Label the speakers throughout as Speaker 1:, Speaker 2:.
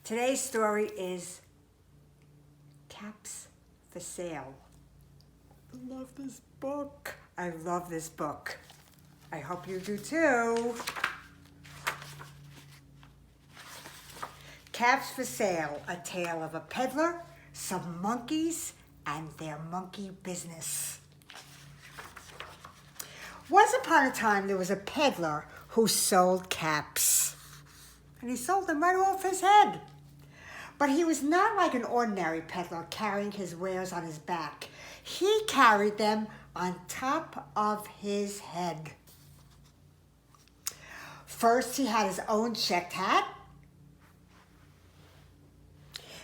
Speaker 1: Today's story is Caps for Sale. I love this book. I love this book. I hope you do too. Caps for Sale, a tale of a peddler, some monkeys, and their monkey business. Once upon a time, there was a peddler who sold caps. And he sold them right off his head. But he was not like an ordinary peddler carrying his wares on his back. He carried them on top of his head. First, he had his own checked hat.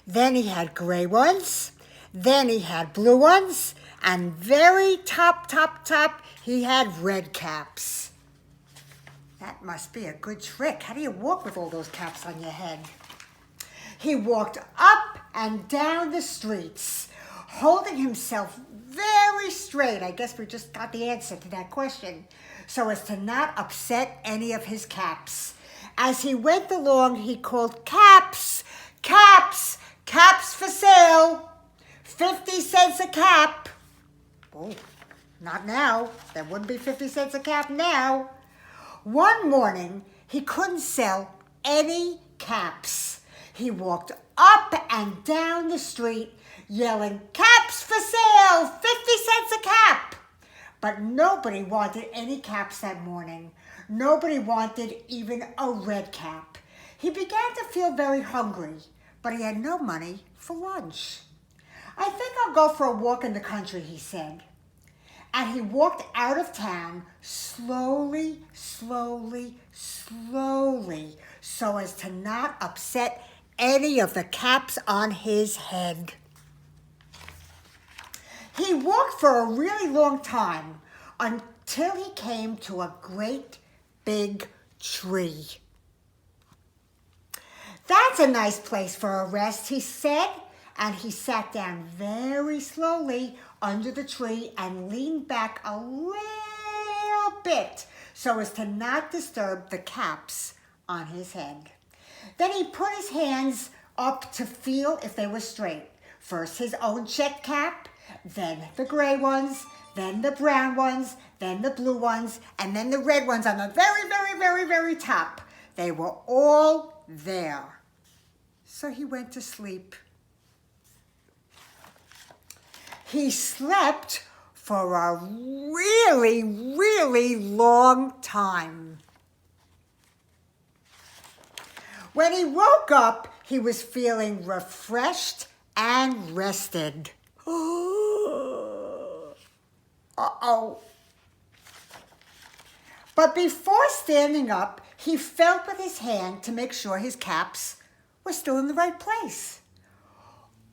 Speaker 1: Then he had gray ones. Then he had blue ones. And very top, he had red caps. That must be a good trick. How do you walk with all those caps on your head? He walked up and down the streets, holding himself very straight. I guess we just got the answer to that question. So as to not upset any of his caps. As he went along, he called, "Caps, caps, caps for sale. 50 cents a cap." Oh, not now. There wouldn't be 50 cents a cap now. One morning, he couldn't sell any caps. He walked up and down the street, yelling, "Caps for sale, 50 cents a cap." But nobody wanted any caps that morning. Nobody wanted even a red cap. He began to feel very hungry, but he had no money for lunch. "I think I'll go for a walk in the country," he said. And he walked out of town slowly, so as to not upset any of the caps on his head. He walked for a really long time until he came to a great big tree. "That's a nice place for a rest," he said, and he sat down very slowly under the tree and leaned back a little bit so as to not disturb the caps on his head. Then he put his hands up to feel if they were straight. First his own checked cap, then the gray ones, then the brown ones, then the blue ones, and then the red ones on the very top. They were all there. So he went to sleep. He slept for a really long time. When he woke up, he was feeling refreshed and rested. Uh-oh. But before standing up, he felt with his hand to make sure his caps were still in the right place.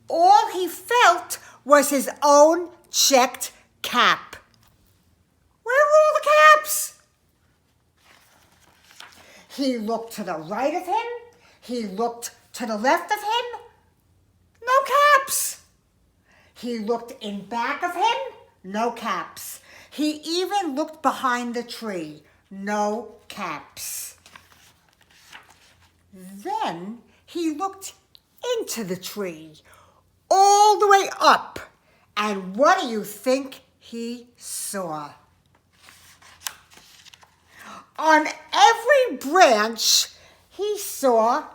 Speaker 1: All he felt was his own checked cap. Where were all the caps? He looked to the right of him. He looked to the left of him. No caps. He looked in back of him. No caps. He even looked behind the tree. No caps. Then he looked into the tree, all the way up. And what do you think he saw? On every branch, he saw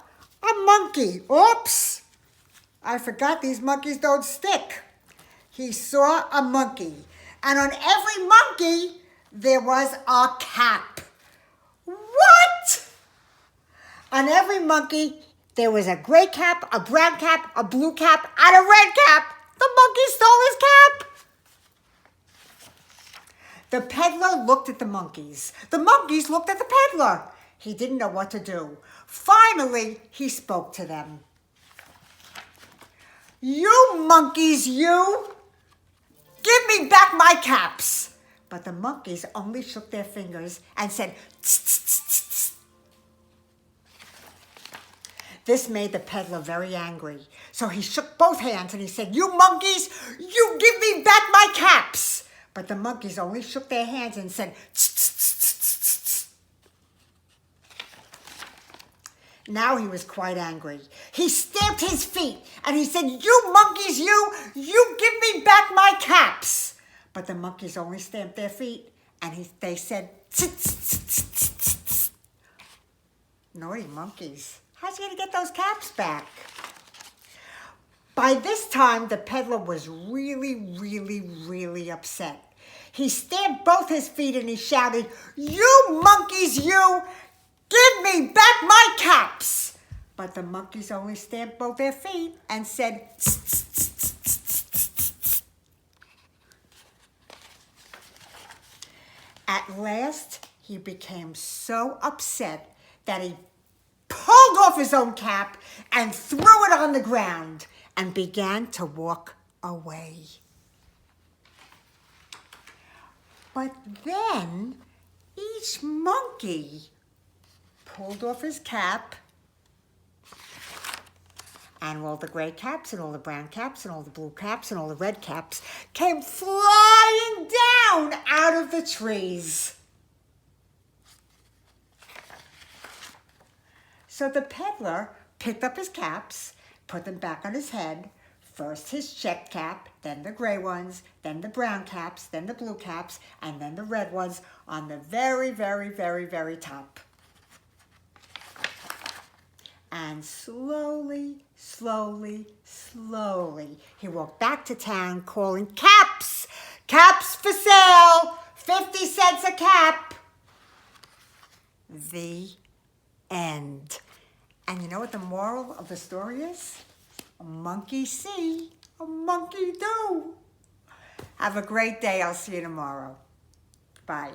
Speaker 1: a monkey. Oops! I forgot these monkeys don't stick. He saw a monkey. And on every monkey, there was a cap. What? On every monkey, there was a gray cap, a brown cap, a blue cap, and a red cap. The monkey stole his cap. The peddler looked at the monkeys. The monkeys looked at the peddler. He didn't know what to do. Finally, he spoke to them. "You monkeys, you! Give me back my caps!" But the monkeys only shook their fingers and said, "Tss, tss, tss, tss." This made the peddler very angry. So he shook both hands and he said, "You monkeys, you give me back my caps!" But the monkeys only shook their hands and said, "Tss, tss, tss, tss, tss." Now he was quite angry. He stamped his feet and he said, "You monkeys, you give me back my caps." But the monkeys only stamped their feet and they said, "Tsk, tsk, tsk, tsk, tsk, tsk." Naughty monkeys. How's he going to get those caps back? By this time, the peddler was really, really, really upset. He stamped both his feet and he shouted, "You monkeys, you! Give me back my caps!" But the monkeys only stamped both their feet and said, "Tsk, tsk, tsk, tsk, tsk, tsk, tsk." At last, he became so upset that he pulled off his own cap and threw it on the ground and began to walk away. But then each monkey pulled off his cap, and all the gray caps and all the brown caps and all the blue caps and all the red caps came flying down out of the trees. So the peddler picked up his caps, put them back on his head, first his check cap, then the gray ones, then the brown caps, then the blue caps, and then the red ones on the very, very, very, very top. And slowly, slowly, slowly, he walked back to town calling, "Caps! Caps for sale! 50 cents a cap!" The end. And you know what the moral of the story is? A monkey see, a monkey do. Have a great day. I'll see you tomorrow. Bye.